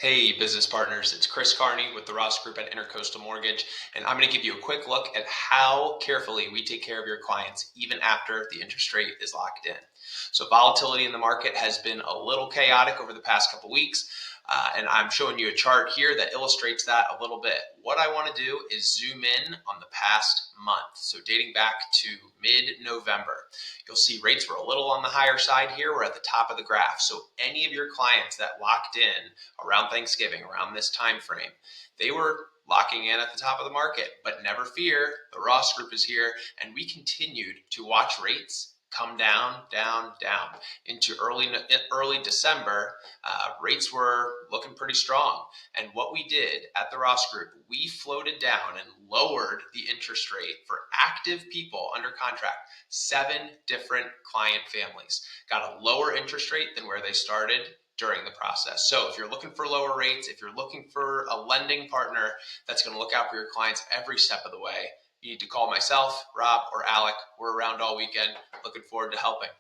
Hey, business partners, it's Chris Kearney with the Ross Group at Intercoastal Mortgage, and I'm going to give you a quick look at how carefully we take care of your clients even after the interest rate is locked in. So, volatility in the market has been a little chaotic over the past couple weeks, and I'm showing you a chart here that illustrates that a little bit. What I want to do is zoom in on the past month, so dating back to mid-November. You'll see rates were a little on the higher side here. We're at the top of the graph. So any of your clients that locked in around Thanksgiving, around this time frame, they were locking in at the top of the market. But never fear, the Ross Group is here, and we continued to watch rates come down, down, down into early December. Rates were looking pretty strong, and what we did at the Ross Group, we floated down and lowered the interest rate for active people under contract. 7 different client families got a lower interest rate than where they started during the process. So if you're looking for lower rates, if you're looking for a lending partner that's going to look out for your clients every step of the way, you need to call myself, Rob, or Alec. We're around all weekend. Looking forward to helping.